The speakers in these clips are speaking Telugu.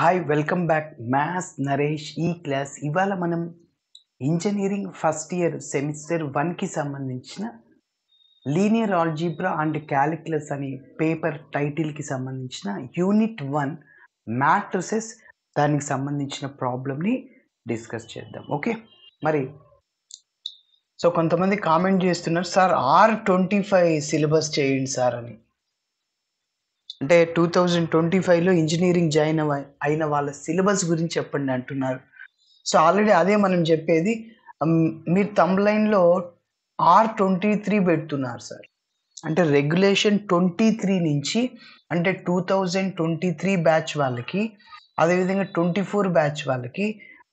Hi welcome back maths Naresh ఈ క్లాస్. ఇవాళ మనం ఇంజనీరింగ్ ఫస్ట్ ఇయర్ సెమిస్టర్ 1కి సంబంధించిన లీనియర్ ఆల్జీబ్రా అండ్ క్యాలిక్యులస్ అనే పేపర్ టైటిల్కి సంబంధించిన యూనిట్ 1 మ్యాట్రిసెస్ దానికి సంబంధించిన ప్రాబ్లమ్ని డిస్కస్ చేద్దాం. ఓకే, మరి కొంతమంది కామెంట్ చేస్తున్నారు, సార్ R25 సిలబస్ చేయండి సార్ అని. అంటే 2025లో ఇంజనీరింగ్ జాయిన్ అయిన వాళ్ళ సిలబస్ గురించి చెప్పండి అంటున్నారు. సో ఆల్రెడీ అదే మనం చెప్పేది. మీరు థంబ్‌లైన్‌లో R23 పెడుతున్నారు సార్. అంటే రెగ్యులేషన్ 23 నుంచి, అంటే 2023 బ్యాచ్ వాళ్ళకి, అదేవిధంగా 24 బ్యాచ్ వాళ్ళకి,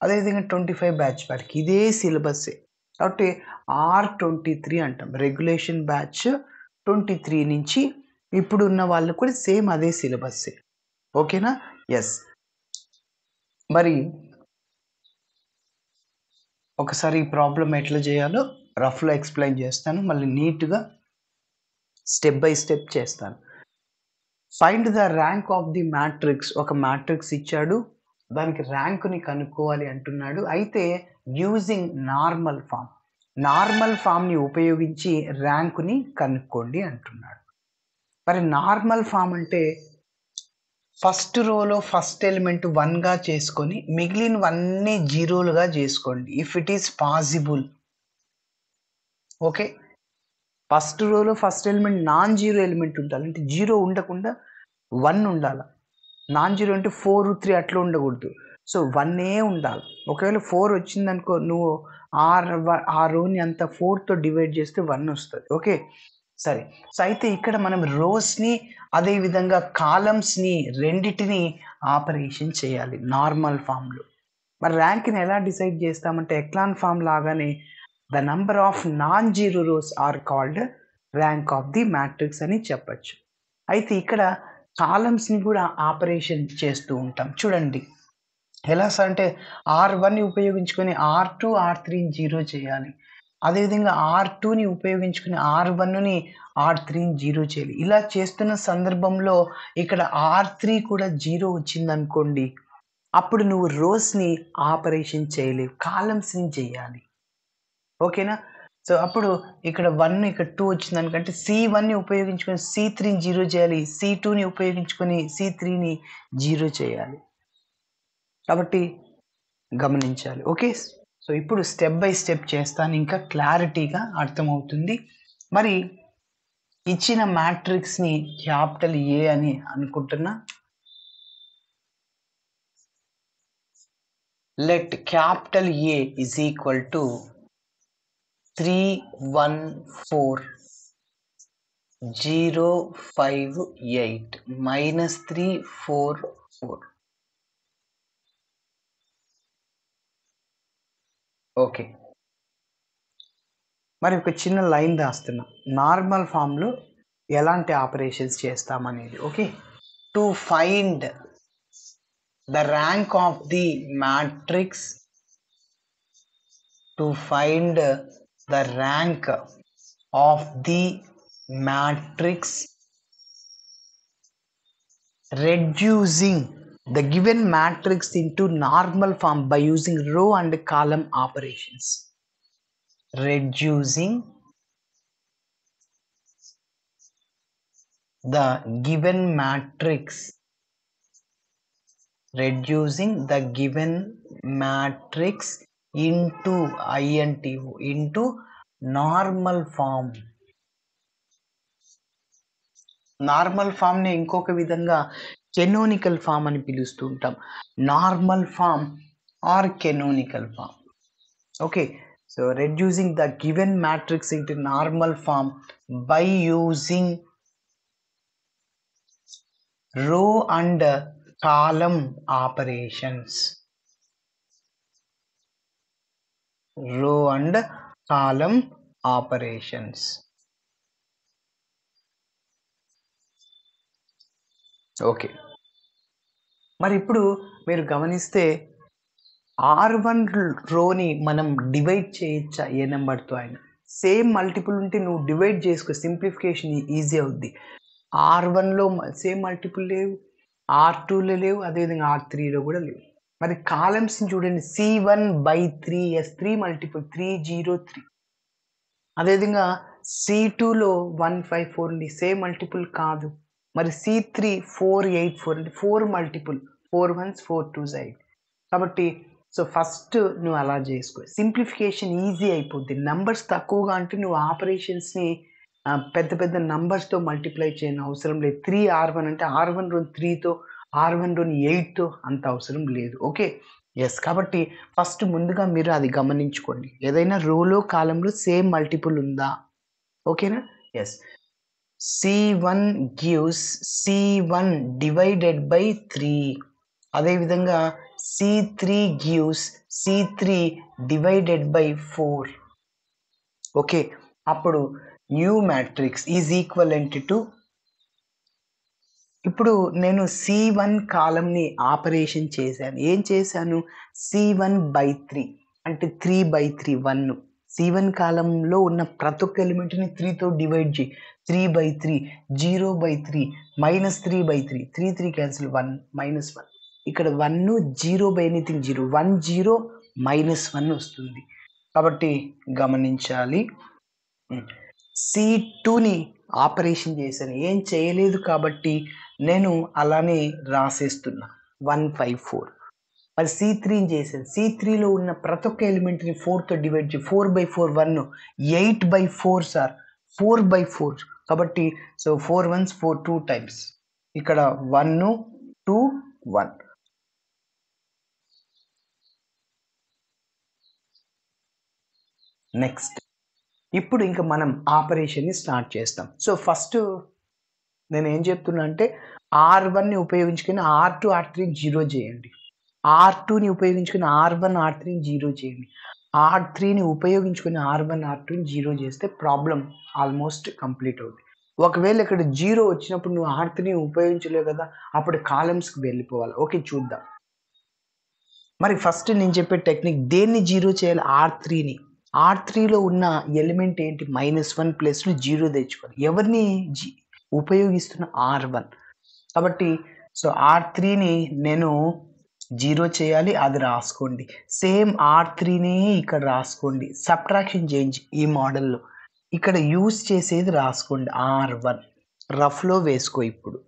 అదేవిధంగా 25 బ్యాచ్ వాళ్ళకి ఇదే సిలబస్సే. కాబట్టి R23 అంటాం. రెగ్యులేషన్ బ్యాచ్ 23 నుంచి ఇప్పుడు ఉన్న వాళ్ళు కూడా సేమ్ అదే సిలబస్సే. ఓకేనా? ఎస్. మరి ఒకసారి ఈ ప్రాబ్లం ఎట్లా చేయాలో రఫ్లో ఎక్స్ప్లెయిన్ చేస్తాను, మళ్ళీ నీట్గా స్టెప్ బై స్టెప్ చేస్తాను. Find the rank of the matrix. ఒక మ్యాట్రిక్స్ ఇచ్చాడు, దానికి ర్యాంకుని కనుక్కోవాలి అంటున్నాడు. అయితే యూజింగ్ నార్మల్ ఫామ్, నార్మల్ ఫామ్ని ఉపయోగించి ర్యాంకుని కనుక్కోండి అంటున్నాడు. మరి నార్మల్ ఫామ్ అంటే ఫస్ట్ రోలో ఫస్ట్ ఎలిమెంట్ 1గా చేసుకొని మిగిలినవన్నీ జీరోలుగా చేసుకోండి if it is possible. Okay, first రోలో first element non zero element ఉండాలి, అంటే జీరో ఉండకుండా 1 ఉండాలి. నాన్ జీరో అంటే 4, 3 అట్లా ఉండకూడదు. సో 1ఏ ఉండాలి. ఒకవేళ 4 వచ్చిందనుకో, నువ్వు ఆ రోని అంతా 4తో డివైడ్ చేస్తే 1 వస్తుంది. ఓకే, సరే. సో అయితే ఇక్కడ మనం రోస్ని అదేవిధంగా కాలమ్స్ని రెండిటిని ఆపరేషన్ చేయాలి నార్మల్ ఫామ్లో. మరి ర్యాంక్ని ఎలా డిసైడ్ చేస్తామంటే ఎక్లాన్ ఫామ్ లాగానే the number of non zero rows are called rank of the matrix అని చెప్పచ్చు. అయితే ఇక్కడ కాలమ్స్ని కూడా ఆపరేషన్ చేస్తూ ఉంటాం. చూడండి ఎలా సార్ అంటే R1ని ఉపయోగించుకొని R2, R3ని జీరో చేయాలి. అదేవిధంగా R2ని ఉపయోగించుకుని R1ని R3ని జీరో చేయాలి. ఇలా చేస్తున్న సందర్భంలో ఇక్కడ R3 కూడా జీరో వచ్చిందనుకోండి, అప్పుడు నువ్వు రోస్ని ఆపరేషన్ చేయలేవు, కాలమ్స్ని చేయాలి. ఓకేనా? సో అప్పుడు ఇక్కడ 1 ఇక్కడ 2 వచ్చిందనుకంటే C1ని ఉపయోగించుకొని C3ని జీరో చేయాలి, C2ని ఉపయోగించుకొని C3ని జీరో చేయాలి. కాబట్టి గమనించాలి. ఓకే, సో ఇప్పుడు స్టెప్ బై స్టెప్ చేస్తాను, ఇంకా క్లారిటీగా అర్థమవుతుంది. మరి ఇచ్చిన మ్యాట్రిక్స్ని క్యాపిటల్ ఏ అని అనుకుంటున్నా. Let capital A is equal to 314058 -344. Okay, మరి ఒక చిన్న లైన్ రాస్తున్నా, నార్మల్ ఫామ్లో ఎలాంటి ఆపరేషన్స్ చేస్తామనేది. Okay, to find the rank of the matrix, to find the rank of the matrix reducing the given matrix into normal form by using row and column operations. Reducing the given matrix, reducing the given matrix into into normal form. Normal ఫామ్ని ఇంకొక విధంగా కెనోనికల్ ఫామ్ అని పిలుస్తూ ఉంటాం. Normal form or canonical form. Okay, so reducing the given matrix into normal form by using row and column operations. Row and column operations. Okay, మరి ఇప్పుడు మీరు గమనిస్తే R1 రోని మనం డివైడ్ చేయొచ్చా ఏ నెంబర్తో అయినా. సేమ్ మల్టిపుల్ ఉంటే నువ్వు డివైడ్ చేసుకో, సింప్లిఫికేషన్ ఈజీ అవుద్ది. R1లో సేమ్ మల్టిపుల్ లేవు, R2లో లేవు. అదేవిధంగా R3లో కూడా లేవు. మరి కాలమ్స్‌ని చూడండి. C1/3 S3 multiple 303. అదేవిధంగా C2లో 154 ఉంది. సేమ్ మల్టిపుల్ కాదు. మరి C3 484 అంటే 4 మల్టిపుల్. 4 1s 4 2s 8. కాబట్టి ఫస్ట్ నువ్వు అలా చేసుకో. సింప్లిఫికేషన్ ఈజీ అయిపోద్ది. నంబర్స్ తక్కువగా అంటే నువ్వు ఆపరేషన్స్‌ని పెద్ద పెద్ద నంబర్స్‌తో మల్టిప్లై చేయని అవసరం లేదు. 3R1 అంటే R1 రోని 3తో, R1 రోని 8తో అంత అవసరం లేదు. ఓకే. యెస్. కాబట్టి ఫస్ట్ ముందుగా మీరు అది గమనించుకోండి. ఏదైనా రోలో, కాలమ్‌లో సేమ్ మల్టిపుల్ ఉందా? ఓకేనా? Yes. C1 gives C1 divided by 3. అదేవిధంగా C3 gives C3 divided by 4. Okay. అప్పుడు new matrix is equivalent to ఇప్పుడు నేను C1 కాలమ్‌ని ఆపరేషన్ చేశాను. ఏం చేశాను? C1/3 అంటే 3/3 1. C1 కాలమ్‌లో ఉన్న ప్రతి ఒక్క ఎలిమెంట్‌ని 3తో డివైడ్ చేయి. 3/3 0/3 -3/3 3 3 క్యాన్సిల్ 1 -1. ఇక్కడ 1 0 బై ఎనీథింగ్ 0 1 0 -1 వస్తుంది. కాబట్టి గమనించాలి. C2ని ఆపరేషన్ చేశాను. ఏం చేయలేదు కాబట్టి నేను అలానే రాసేస్తున్నా 154. మరి C3ని చేశాను. C3లో ఉన్న ప్రతి ఒక్క ఎలిమెంట్‌ని 4తో డివైడ్ చేయి. 4/4 1 8/4 సార్ 4/4. కాబట్టి 4 1s 4 2 టైమ్స్. ఇక్కడ 1 2 1. నెక్స్ట్ ఇప్పుడు ఇంక మనం ఆపరేషన్‌ని స్టార్ట్ చేస్తాం. ఫస్ట్ నేనేం చెప్తున్నా అంటే R1ని ఉపయోగించుకొని R2, R3ని 0 చేయండి. R2ని ఉపయోగించుకొని R1, R3ని 0 చేయండి. R3ని ఉపయోగించుకొని R1, R2ని 0 చేస్తే ప్రాబ్లమ్ ఆల్మోస్ట్ కంప్లీట్ అవుద్ది. ఒకవేళ ఇక్కడ 0 వచ్చినప్పుడు నువ్వు R3ని ఉపయోగించలేవు కదా! అప్పుడు కాలమ్స్‌కి వెళ్ళిపోవాలి. ఓకే. చూద్దాం. మరి ఫస్ట్ నేను చెప్పే టెక్నిక్ దేన్ని 0 చేయాలి? R3ని. R3లో ఉన్న ఎలిమెంట్ ఏంటి? -1 ప్లేస్‌లో 0 తెచ్చుకోవాలి. ఎవరిని ఉపయోగిస్తున్న? R1. కాబట్టి R3ని నేను 0 చేయాలి. అది రాసుకోండి. సేమ్ R3ని ఇక్కడ రాసుకోండి. సబ్ట్రాక్షన్ చేంజ్ ఈ మోడల్‌లో. ఇక్కడ యూజ్ చేసేది రాసుకోండి R1. రఫ్‌లో వేసుకో ఇప్పుడు.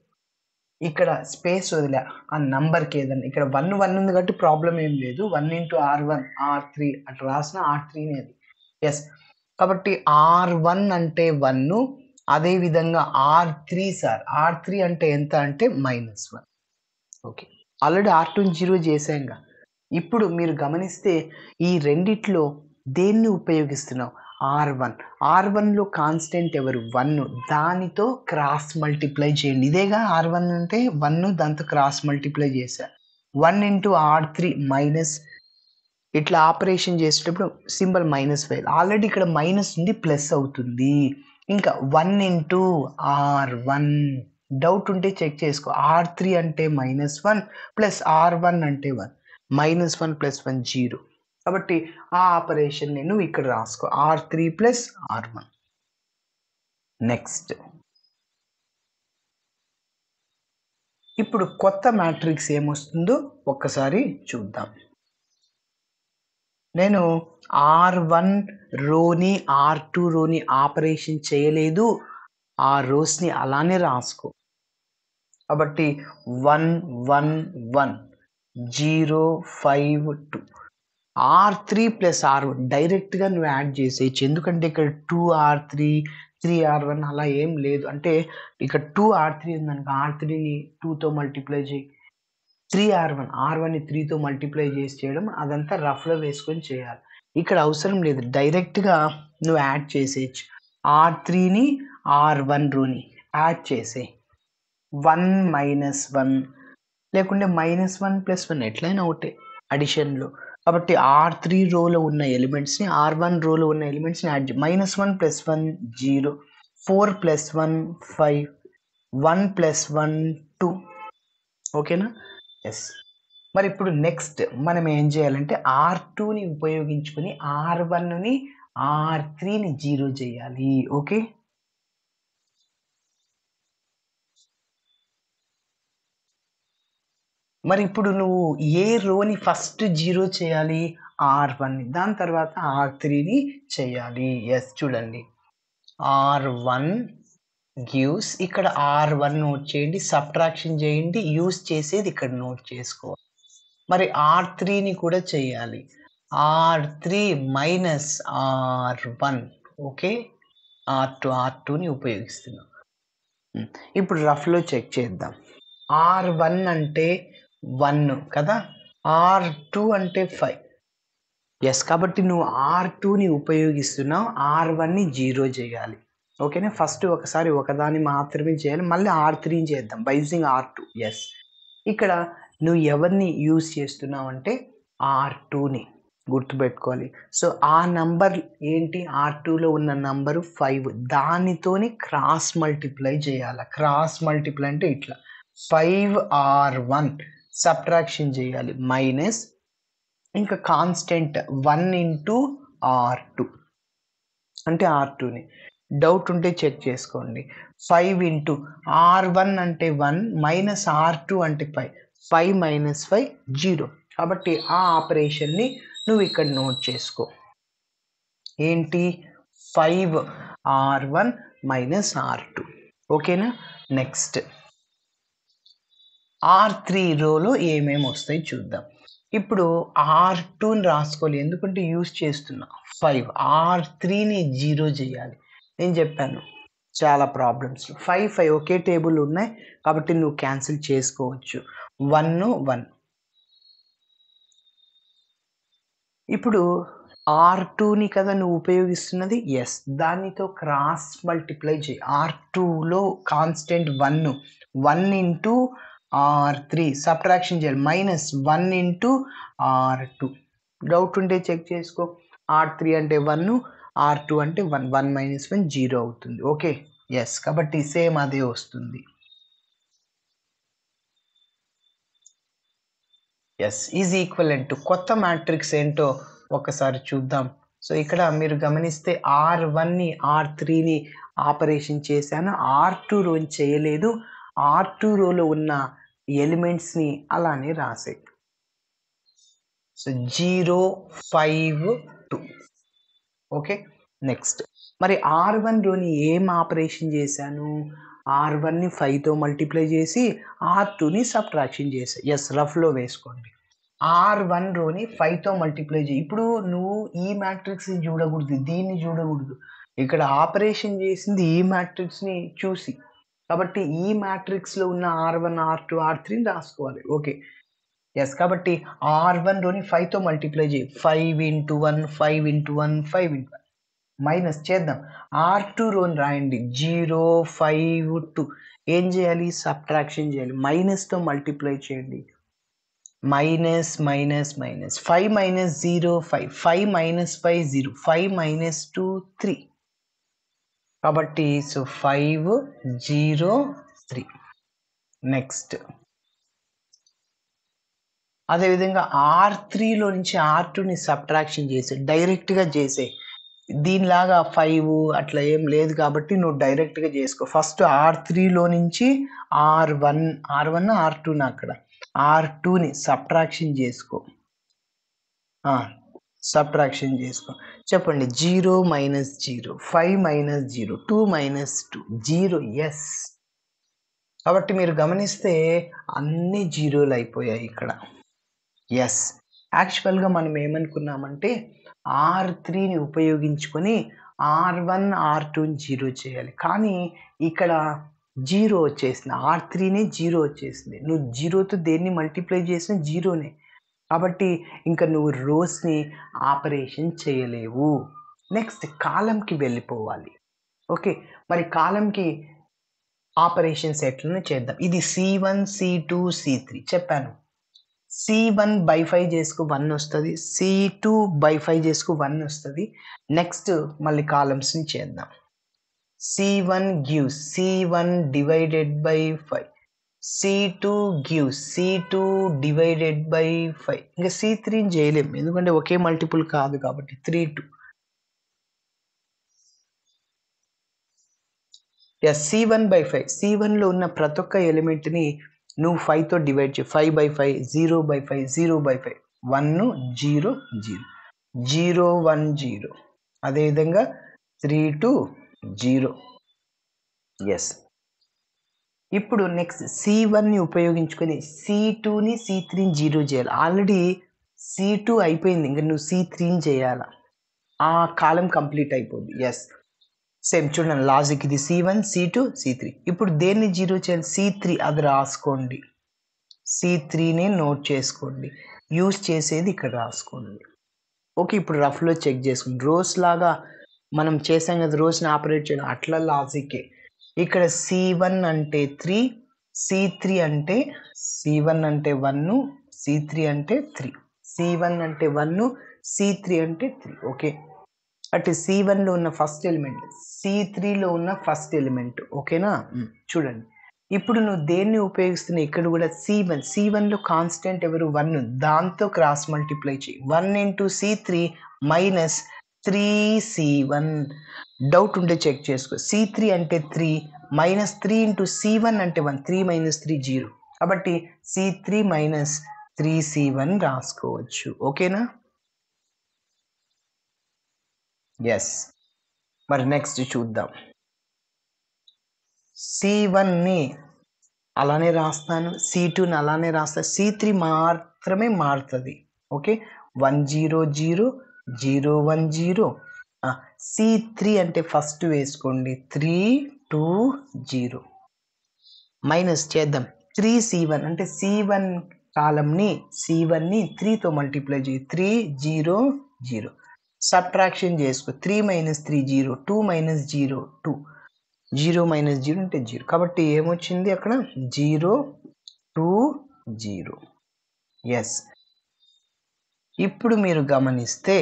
ఇక్కడ స్పేస్ వదిలా. ఆ నంబర్‌కి ఏదన్నా ఇక్కడ 1 1 ఉంది కాబట్టి ప్రాబ్లమ్ ఏం లేదు. 1 ఇంటూ R1 R3 అట్లా రాసినా R3నే అది. యెస్. కాబట్టి R1 అంటే 1. అదే విధంగా R3 సార్. R3 అంటే ఎంత అంటే -1. ఓకే. ఆల్రెడీ R2ని 0 చేశాంగా. ఇప్పుడు మీరు గమనిస్తే ఈ రెండిట్లో దేన్ని ఉపయోగిస్తున్నావు? R1. R1లో కాన్స్టెంట్ ఎవరు? 1. దానితో క్రాస్ మల్టిప్లై చేయండి. ఇదేగా R1 అంటే 1 దాంతో క్రాస్ మల్టిప్లై చేశా. 1 ఇంటూ R3 మైనస్ ఇట్లా ఆపరేషన్ చేసేటప్పుడు సింబల్ మైనస్ వేయాలి. ఆల్రెడీ ఇక్కడ మైనస్ ఉంది ప్లస్ అవుతుంది. ఇంకా 1 ఇంటూ R1 డౌట్ ఉంటే చెక్ చేసుకో. R3 అంటే -1 ప్లస్ R1 అంటే 1. -1 ప్లస్ 1 0. కాబట్టి ఆ ఆపరేషన్ నేను ఇక్కడ రాసుకో. R3 plus R1. నెక్స్ట్ ఇప్పుడు కొత్త మ్యాట్రిక్స్ ఏమొస్తుందో ఒక్కసారి చూద్దాం. నేను R1 రోని R2 రోని ఆపరేషన్ చేయలేదు. ఆ రోస్‌ని అలానే రాసుకో. కాబట్టి 1 1 1 0 5 2 R3 ప్లస్ R1 డైరెక్ట్‌గా నువ్వు యాడ్ చేసేయచ్చు. ఎందుకంటే ఇక్కడ 2R3 3R1 అలా ఏం లేదు. అంటే ఇక్కడ 2R3 ఉందనుకో R3ని 2తో మల్టిప్లై చేయి. 3R1 R1ని 3తో మల్టిప్లై చేసి చేయడం అదంతా రఫ్‌లో వేసుకొని చేయాలి. ఇక్కడ అవసరం లేదు. డైరెక్ట్‌గా నువ్వు యాడ్ చేసేయచ్చు. R3ని R1 రోని యాడ్ చేసేయి. 1 -1 లేకుంటే -1 + 1 ఎట్లైనా ఒకటే అడిషన్‌లో. కాబట్టి R3 రోలో ఉన్న ఎలిమెంట్స్‌ని R1 రోలో ఉన్న ఎలిమెంట్స్‌ని యాడ్ చేయి. -1 + 1 0 4 + 1 5 1 + 1 2 ఓకేనా? యెస్. మరి ఇప్పుడు నెక్స్ట్ మనం ఏం చేయాలంటే R2ని ఉపయోగించుకొని R1ని R3ని 0 చేయాలి. ఓకే. మరి ఇప్పుడు నువ్వు ఏ రోని ఫస్ట్ 0 చేయాలి? R1ని. దాని తర్వాత R3ని చేయాలి. యెస్ చూడండి. R1 గివ్స్ ఇక్కడ R1 నోట్ చేయండి. సబ్ట్రాక్షన్ చేయండి. యూజ్ చేసేది ఇక్కడ నోట్ చేసుకోవాలి. మరి R3ని కూడా చేయాలి. R3 minus R1 okay. R2ని ఉపయోగిస్తున్నాం. ఇప్పుడు రఫ్‌లో చెక్ చేద్దాం. R1 అంటే 1 కదా! R2 అంటే 5. యెస్. కాబట్టి నువ్వు R2ని ఉపయోగిస్తున్నావు. R1ని 0 చేయాలి. ఓకేనా? ఫస్ట్ ఒకసారి ఒకదాన్ని మాత్రమే చేయాలి. మళ్ళీ R3ని చేద్దాం బై యూజింగ్ R2. యెస్. ఇక్కడ నువ్వు ఎవరిని యూజ్ చేస్తున్నావంటే R2ని గుర్తుపెట్టుకోవాలి. సో, ఆ నంబర్ ఏంటి? R2లో ఉన్న నంబరు 5. దానితోని క్రాస్ మల్టిప్లై చేయాల. క్రాస్ మల్టిప్లై అంటే ఇట్లా 5R1 సబ్ట్రాక్షన్ చేయాలి. మైనస్ ఇంకా కాన్స్టెంట్ 1 ఇంటూ R2 అంటే R2ని. డౌట్ ఉంటే చెక్ చేసుకోండి. 5 ఇంటూ R1 అంటే 1 మైనస్ R2 అంటే 5. 5 మైనస్ 5 0. కాబట్టి ఆ ఆపరేషన్‌ని నువ్వు ఇక్కడ నోట్ చేసుకో. ఏంటి? 5R1 minus R2. ఓకేనా? నెక్స్ట్ R3 రోలో ఏమేమి వస్తాయి చూద్దాం. ఇప్పుడు R2ని రాసుకోవాలి. ఎందుకంటే యూజ్ చేస్తున్నా 5. R3ని 0 చేయాలి. నేను చెప్పాను చాలా ప్రాబ్లమ్స్ 5, 5 ఒకే టేబుల్ ఉన్నాయి కాబట్టి నువ్వు క్యాన్సిల్ చేసుకోవచ్చు. 1, 1. ఇప్పుడు R2ని కదా నువ్వు ఉపయోగిస్తున్నది? యెస్. దానితో క్రాస్ మల్టిప్లై చేయి. R2లో కాన్స్టెంట్ 1. 1 ఇంటూ R3 సబ్ట్రాక్షన్ చేయాలి. Minus 1 into R2. డౌట్ ఉంటే చెక్ చేసుకో. R3 అంటే 1, R2 అంటే 1. 1 మైనస్ 1 0 అవుతుంది. ఓకే. యెస్. కాబట్టి సేమ్ అదే వస్తుంది. యెస్. ఈజ్ ఈక్వలెంట్ టు కొత్త మ్యాట్రిక్స్ ఏంటో ఒకసారి చూద్దాం. సో, ఇక్కడ మీరు గమనిస్తే R1ని R3ని ఆపరేషన్ చేశాను. R2 రోని చేయలేదు. R2 రోలో ఉన్న ఎలిమెంట్స్‌ని అలానే రాసేయి. సో, 0, 5, 2. ఓకే. నెక్స్ట్ మరి R1 రోని ఏం ఆపరేషన్ చేశాను? R1ని 5తో మల్టిప్లై చేసి R2ని సబ్ట్రాక్షన్ చేశా. యెస్. రఫ్‌లో వేసుకోండి. R1 రోని 5తో మల్టిప్లై చేయి. ఇప్పుడు నువ్వు ఈ మ్యాట్రిక్స్‌ని చూడకూడదు. దీన్ని చూడకూడదు. ఇక్కడ ఆపరేషన్ చేసింది ఈ మ్యాట్రిక్స్‌ని చూసి. కాబట్టి ఈ మ్యాట్రిక్స్‌లో ఉన్న R1, R2, R3ని రాసుకోవాలి. ఓకే. యెస్. కాబట్టి R1 రోని 5తో మల్టిప్లై చేయి. 5 ఇంటూ 1, 5 ఇంటూ 1, 5 ఇంటూ 1. మైనస్ చేద్దాం. R2 రోని రాయండి. 0, 5, 2. ఏం చేయాలి? సబ్ట్రాక్షన్ చేయాలి. మైనస్‌తో మల్టిప్లై చేయండి. Minus, minus, minus. 5 minus 0, 5. 5 minus 5, 0. 5 minus 2, 3. కాబట్టి సో, 5, 0, 3. నెక్స్ట్ అదేవిధంగా R3లో నుంచి R2ని సబ్ట్రాక్షన్ చేసి డైరెక్ట్‌గా చేసేయి. దీనిలాగా 5 అట్లా ఏం లేదు కాబట్టి నువ్వు డైరెక్ట్‌గా చేసుకో. ఫస్ట్ R3లో నుంచి R1, R2నా అక్కడ. R2ని సబ్ట్రాక్షన్ చేసుకో. సబ్ట్రాక్షన్ చేసుకో. చెప్పండి. 0 మైనస్ 0, 5 మైనస్ 0, 2 మైనస్ 2, 0. యెస్. కాబట్టి మీరు గమనిస్తే అన్ని జీరోలు అయిపోయాయి ఇక్కడ. యెస్. యాక్చువల్‌గా మనం ఏమనుకున్నామంటే R3ని ఉపయోగించుకొని R1, R2ని 0 చేయాలి. కానీ ఇక్కడ 0 వచ్చేసింది. R3నే 0 వచ్చేసింది. నువ్వు 0తో దేన్ని మల్టిప్లై చేసినా 0నే. కాబట్టి ఇంక నువ్వు రోస్‌ని ఆపరేషన్ చేయలేవు. నెక్స్ట్ కాలమ్‌కి వెళ్ళిపోవాలి. ఓకే. మరి కాలమ్‌కి ఆపరేషన్స్ ఎట్లనో చేద్దాం. ఇది C1, C2, C3 చెప్పాను. C1 బై 5 చేసుకో 1 వస్తది. C2 బై 5 చేసుకో 1 వస్తది. నెక్స్ట్ మళ్ళీ కాలమ్స్‌ని చేద్దాం. C1 gives C1 divided by 5. C2 gives C2 divided by 5. ఇంకా C3ని చేయలేం. ఎందుకంటే ఒకే మల్టిపుల్ కాదు కాబట్టి 3, 2. యెస్. C1 by 5. C1లో ఉన్న ప్రతి ఒక్క ఎలిమెంట్‌ని నువ్వు 5తో డివైడ్ చేయి. 5/5 0/5 0/5 1 0 0 0 1 0 అదేవిధంగా 3 2 0. ఎస్. ఇప్పుడు నెక్స్ట్ C1ని ఉపయోగించుకొని C2ని C3ని 0 చేయాలి. ఆల్రెడీ C2 అయిపోయింది, ఇంకా నువ్వు C3ని చేయాలి. ఆ కాలం కంప్లీట్ అయిపోద్ది. ఎస్, సేమ్ చూడండి లాజిక్ ఇది. C1 C2 C3. ఇప్పుడు దేన్ని 0 చేయాలి? C3. అది రాసుకోండి. C3ని నోట్ చేసుకోండి. యూజ్ చేసేది ఇక్కడ రాసుకోండి. ఓకే, ఇప్పుడు రఫ్లో చెక్ చేసుకోండి. రోస్ లాగా మనం చేసాం కదా, రోస్ని ఆపరేట్ చేయడం అట్లా లాజికే. ఇక్కడ C1 అంటే 3, C3 అంటే C1 అంటే 1, C3 అంటే 3. C1 అంటే 1, C3 అంటే 3. ఓకే, అంటే C1లో ఉన్న ఫస్ట్ ఎలిమెంట్, C3లో ఉన్న ఫస్ట్ ఎలిమెంట్. ఓకేనా? చూడండి, ఇప్పుడు నువ్వు దేన్ని ఉపయోగిస్తున్నా ఇక్కడ కూడా C1లో కాన్స్టెంట్ ఎవరు? 1. దాంతో క్రాస్ మల్టిప్లై చేయి. 1 into C3 minus 3C1. Doubt ఉంటే చెక్ చేసుకో. C3 అంటే 3 మైనస్ 3 ఇంటూ C1 అంటే 1. 3 మైనస్ 3 0. కాబట్టి C3 మైనస్ 3C1 రాసుకోవచ్చు. ఓకేనా? ఎస్. మరి నెక్స్ట్ చూద్దాం. C1ని అలానే రాస్తాను, C2ని అలానే రాస్తాను, C3 మాత్రమే మారుతుంది. ఓకే, 1 0 0 0 1 0. C3 అంటే ఫస్ట్ వేసుకోండి, 3 2 0 మైనస్ చేద్దాం. 3C1 అంటే C1 కాలంని C1ని 3తో మల్టిప్లై చేయి. 3 0 0 సబ్ట్రాక్షన్ చేసుకో. 3 మైనస్ 3 0, 2 మైనస్ 0 2, 0 మైనస్ 0 అంటే 0. కాబట్టి ఏమొచ్చింది అక్కడ? 0 2 0. ఎస్. ఇప్పుడు మీరు గమనిస్తే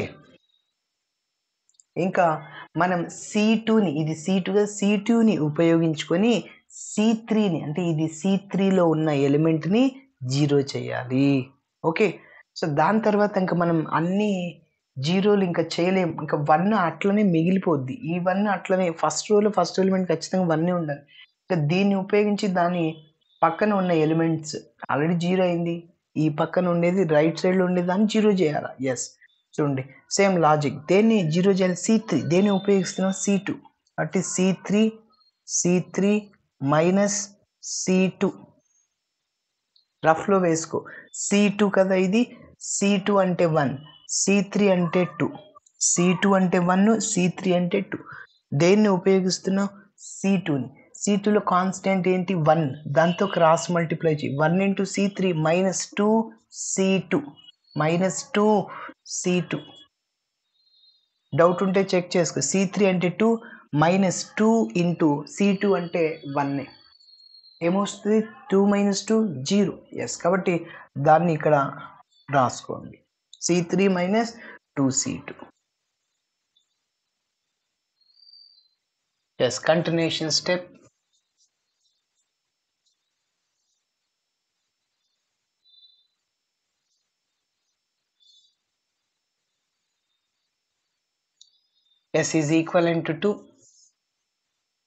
ఇంకా మనం C2ని, ఇది C2గా C2ని ఉపయోగించుకొని C3ని, అంటే ఇది C3లో ఉన్న ఎలిమెంట్ని 0 చేయాలి. ఓకే, సో దాని తర్వాత ఇంకా మనం అన్ని 0లు ఇంకా చేయలేం. ఇంకా 1 అట్లనే మిగిలిపోద్ది. ఈ 1 అట్లనే ఫస్ట్ రోలో ఫస్ట్ ఎలిమెంట్ ఖచ్చితంగా 1 ఉండాలి. ఇంకా దీన్ని ఉపయోగించి దాని పక్కన ఉన్న ఎలిమెంట్స్ ఆల్రెడీ 0 అయింది, ఈ పక్కన ఉండేది రైట్ సైడ్లో ఉండేది దాన్ని 0 చేయాలి. ఎస్, చూడండి సేమ్ లాజిక్. దేన్ని 0 చేయాలి? C3. దేన్ని ఉపయోగిస్తున్నాం? C2. అంటే C3 మైనస్ C2 రఫ్లో వేసుకో. C2 కదా ఇది, C2 అంటే 1, C3 అంటే 2, C2 అంటే 1, C3 అంటే 2. దేన్ని ఉపయోగిస్తున్నావు? C2ని. C2లో కాన్స్టెంట్ ఏంటి? 1. దాంతో క్రాస్ మల్టిప్లై చేయి. 1 into C3 minus 2C2 minus 2C2. Doubt ఉంటే చెక్ చేసుకో. C3 అంటే 2 మైనస్ 2 ఇంటూ C2 అంటే 1. ఏమొస్తుంది? 2 మైనస్ 2 0. ఎస్, కాబట్టి దాన్ని ఇక్కడ రాసుకోండి. C3 minus 2C2. Yes, continuation step. S is equivalent to 2.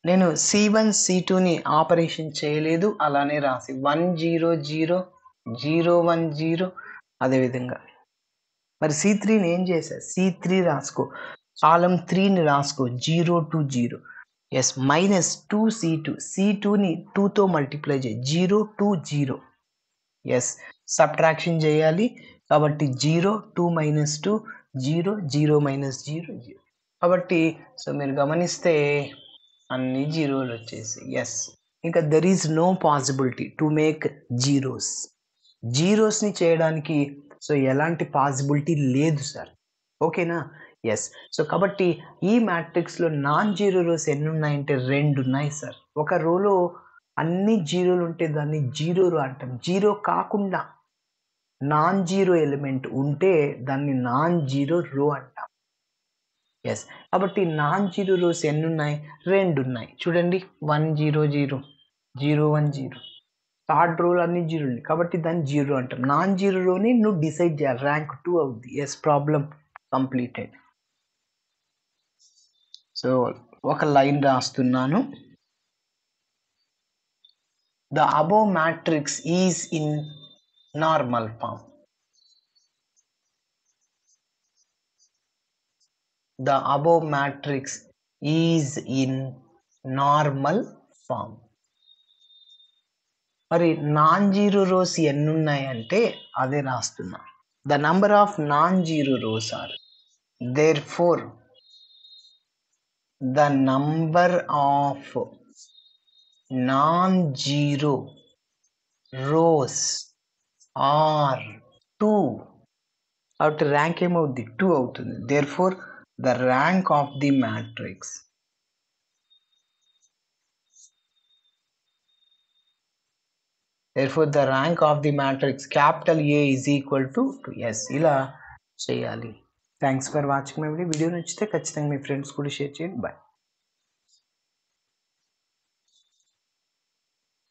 నేను C1 C2ని ఆపరేషన్ చేయలేదు, అలానే రాసి 1 0 0 0 1 0. అదేవిధంగా మరి C3ని ఏం చేశా? C3 రాసుకో, కాలం 3ని రాసుకో, 0 2 0. Yes, minus 2C2. C2ని 2తో మల్టిప్లై చేయి, 0 2 0. ఎస్, సబ్ట్రాక్షన్ చేయాలి కాబట్టి 0 2 మైనస్ 2 0 0 మైనస్ 0 0. కాబట్టి సో మీరు గమనిస్తే అన్ని 0లు వచ్చేసి. ఎస్, ఇంకా there is no possibility to make జీరోస్ని చేయడానికి సో ఎలాంటి పాసిబిలిటీ లేదు సార్. ఓకేనా? ఎస్. సో కాబట్టి ఈ మ్యాట్రిక్స్లో నాన్ జీరో రోస్ ఎన్ని ఉన్నాయంటే 2 ఉన్నాయి సార్. ఒక రోలో అన్ని 0లు ఉంటే దాన్ని 0 రో అంటాం. 0 కాకుండా నాన్ జీరో ఎలిమెంట్ ఉంటే దాన్ని నాన్ జీరో రో అంటాం. ఎస్, కాబట్టి నాన్ జీరో రోస్ ఎన్ని ఉన్నాయి? 2 ఉన్నాయి. చూడండి, 1 0 0 0 1 0. థర్డ్ రోలు అన్ని 0 ఉన్నాయి కాబట్టి దాన్ని 0 అంటాం. నాన్ జీరో రోని నువ్వు డిసైడ్ చేయాలి, ర్యాంక్ 2 అవుద్ది. Yes, problem completed. సో ఒక లైన్ రాస్తున్నాను. The above matrix is in normal form. The above matrix is in normal form. మరి నాన్ జీరో రోస్ ఎన్ని ఉన్నాయంటే అదే రాస్తున్నా. The number of non-zero rows are, therefore the number of non-zero rows are 2. కాబట్టి ర్యాంక్ ఏమవుద్ది 2 అవుతుంది. therefore the rank of the matrix capital A is equal to 2. yes, ఇలా చేయాలి. Thanks for watching my video. నచ్చితే ఖచ్చితంగా మీ ఫ్రెండ్స్ కూడా షేర్ చేయండి. బాయ్.